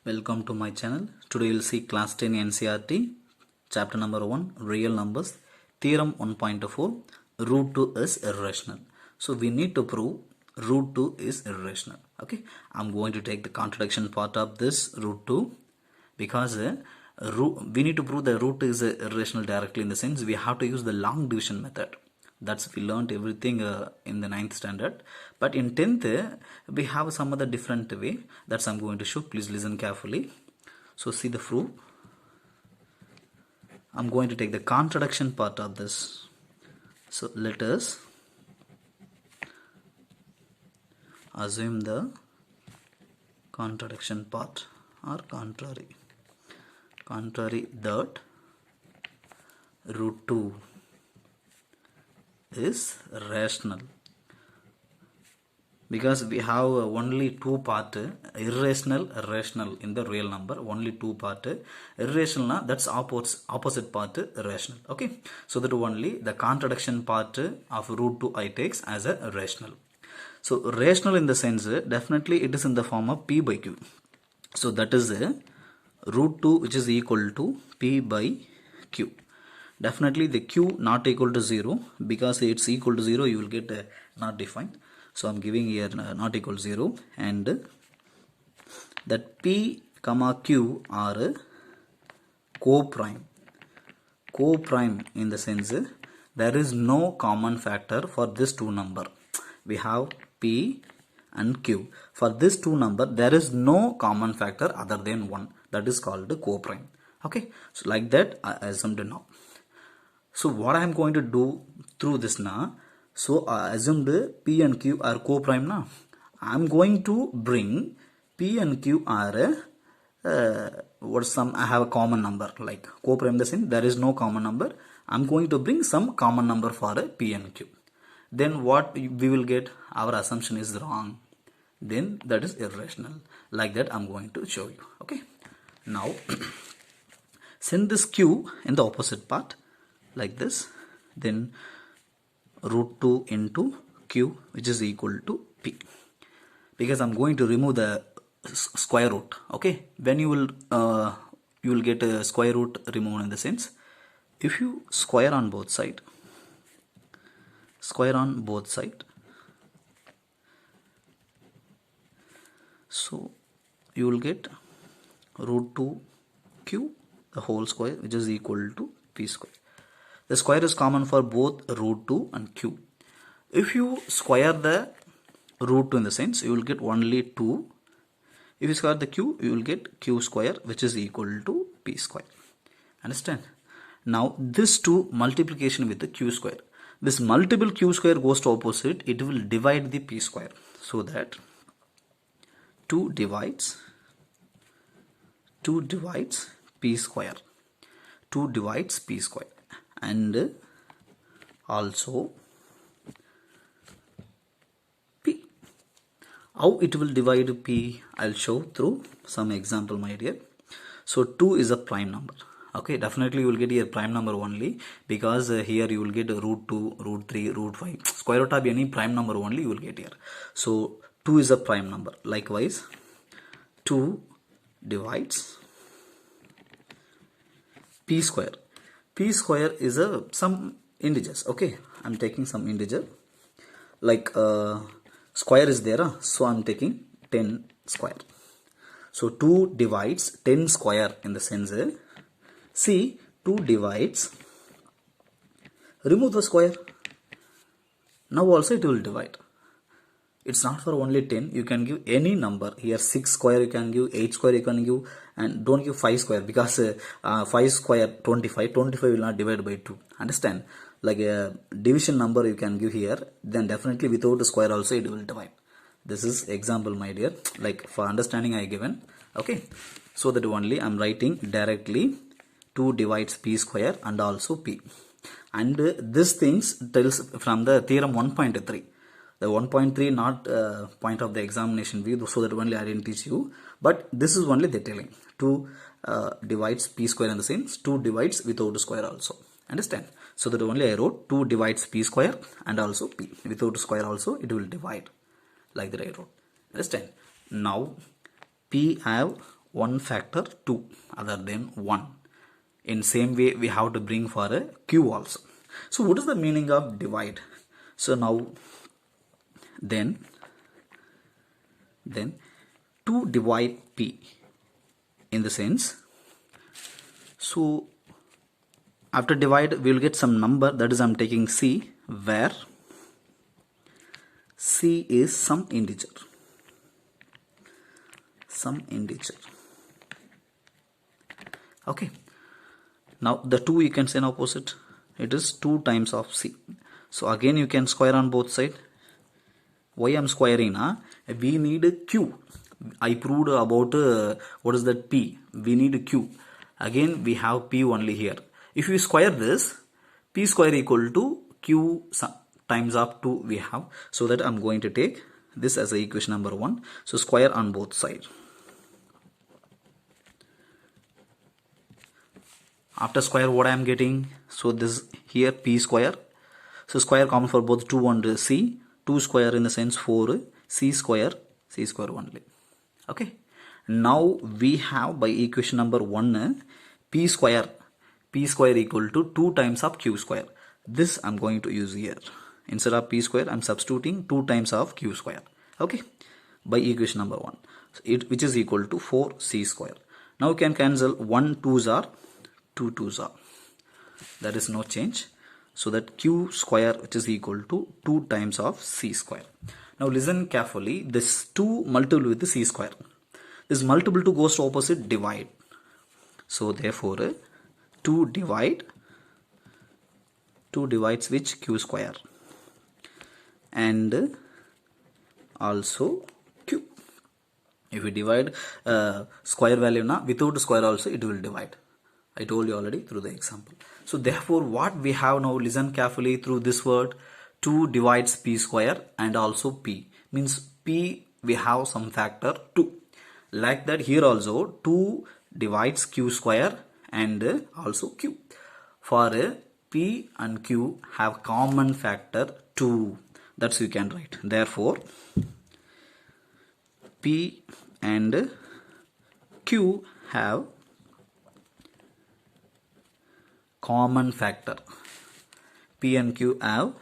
Welcome to my channel. Today you'll see class 10 NCERT chapter number 1 real numbers theorem 1.4 root 2 is irrational. So we need to prove root 2 is irrational. Okay, I'm going to take the contradiction part of this root 2 because we need to prove the root is irrational directly, in the sense we have to use the long division method. That's we learned everything in the 9th standard, but in 10th we have some other different way. That's I'm going to show. Please listen carefully. So see the proof. I'm going to take the contradiction part of this. So let us assume the contradiction part or contrary that root 2 is rational, because we have only two part irrational, rational in the real number. Only two part irrational, that's opposite part rational. Okay, so that only the contradiction part of root 2 I takes as a rational. So rational in the sense definitely it is in the form of p by q. So that is root 2 which is equal to p by q. Definitely the q not equal to 0, because it's equal to 0 you will get not defined. So I'm giving here not equal to 0, and that p comma q are co-prime in the sense there is no common factor for this two number. We have p and q. For this two number there is no common factor other than 1. That is called co-prime. Okay, so like that I assumed now. So what I am going to do through this now, so I assumed p and q are co-prime now. I am going to bring p and q are I have a common number, like co-prime the same, there is no common number. I am going to bring some common number for p and q. Then what we will get, our assumption is wrong, then that is irrational. Like that I am going to show you. Okay, now send this q in the opposite part like this, then root 2 into q which is equal to p, because I'm going to remove the square root. Okay, when you will get a square root removed, in the sense if you square on both side, so you will get root 2 q the whole square which is equal to p square. The square is common for both root 2 and q. If you square the root 2, in the sense you will get only 2. If you square the q, you will get q square which is equal to p square. Understand? Now this 2 multiplication with the q square. This multiple q square goes to opposite, it will divide the p square. So that 2 divides p square. 2 divides p square. And also p. How it will divide p, I'll show through some example, my dear. So 2 is a prime number. Okay, definitely you will get here prime number only, because here you will get root 2, root 3, root 5, square root of any prime number only you will get here. So 2 is a prime number. Likewise 2 divides p square. P square is some integers. Okay, I'm taking some integer, like square is there, so I'm taking 10 square. So 2 divides 10 square, in the sense see 2 divides, remove the square, now also it will divide. It's not for only 10, you can give any number here. 6 square you can give, 8 square you can give, and don't give 5 square, because 5 square 25 will not divide by 2. Understand? Like a division number you can give here, then definitely without the square also it will divide. This is example, my dear, like for understanding I given. Okay, so that only I'm writing directly 2 divides p square and also p. And this things tells from the theorem 1.3. The 1.3 not point of the examination view, so that only I didn't teach you, but this is only the telling. 2 divides p square, in the sense 2 divides without the square also. Understand? So that only I wrote 2 divides p square and also p. Without square also it will divide. Like that I wrote. Understand? Now p have 1 factor 2 other than 1. In same way we have to bring for a q also. So what is the meaning of divide? So now then to divide p in the sense, so after divide we will get some number, that is I'm taking c, where c is some integer. Okay, now the 2 you can say in opposite, it is 2 times of c. So again you can square on both sides. Why I'm squaring? We need a q. I proved about what is that p. We need a q. Again we have p only here. If we square this, p square equal to q times of 2 we have. So that I'm going to take this as a equation number 1. So square on both sides. After square what I am getting? So this here p square. So square common for both 2 and c. 2 square in the sense 4, c square only. Okay. Now we have by equation number 1 p square equal to 2 times of q square. This I'm going to use here. Instead of p square I'm substituting 2 times of q square. Okay. By equation number 1. So which is equal to 4c square. Now we can cancel 1 2s are 2 2s are. There is no change. So that q square which is equal to 2 times of c square. Now listen carefully. This 2 multiple with the c square. This multiple to goes to opposite divide. So therefore 2 divides which q square and also q. If we divide square value now, without square also it will divide. I told you already through the example. So therefore what we have now, listen carefully through this word, 2 divides p square and also p. Means p we have some factor 2. Like that here also 2 divides q square and also q. For p and q have common factor 2. That's you can write. Therefore p and q have common factor. P and Q have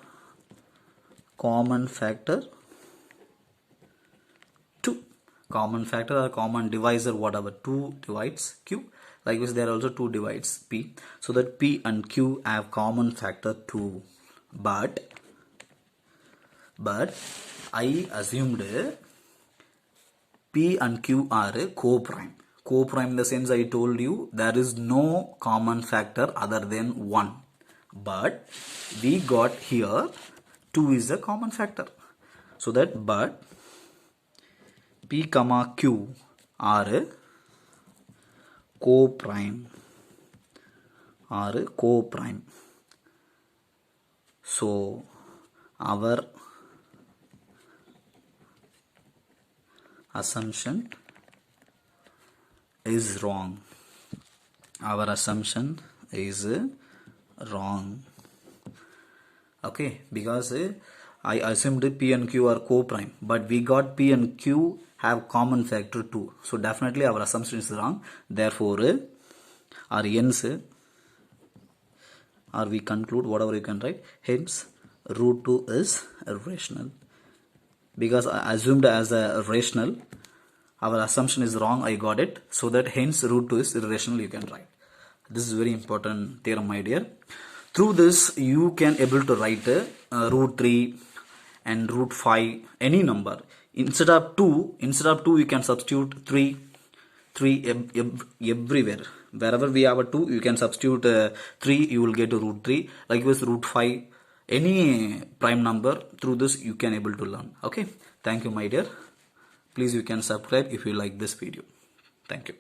common factor 2. Common factor or common divisor, whatever. 2 divides Q. Likewise there also 2 divides P. So that P and Q have common factor 2. But I assumed P and Q are co-prime. Co-prime in the sense I told you there is no common factor other than 1. But we got here 2 is a common factor. So that but P comma Q are co-prime. So our assumption is wrong. Okay, because I assumed P and Q are co-prime, but we got P and Q have common factor 2. So definitely our assumption is wrong. Therefore or hence, or we conclude, whatever you can write, hence root 2 is irrational. Because I assumed as a rational, our assumption is wrong, I got it. So that hence root 2 is irrational, you can write. This is very important theorem, my dear. Through this you can able to write root 3 and root 5, any number. Instead of 2 you can substitute 3 everywhere. Wherever we have a 2 you can substitute 3, you will get a root 3. Likewise root 5, any prime number. Through this you can able to learn. Okay, thank you my dear. Please you can subscribe if you like this video. Thank you.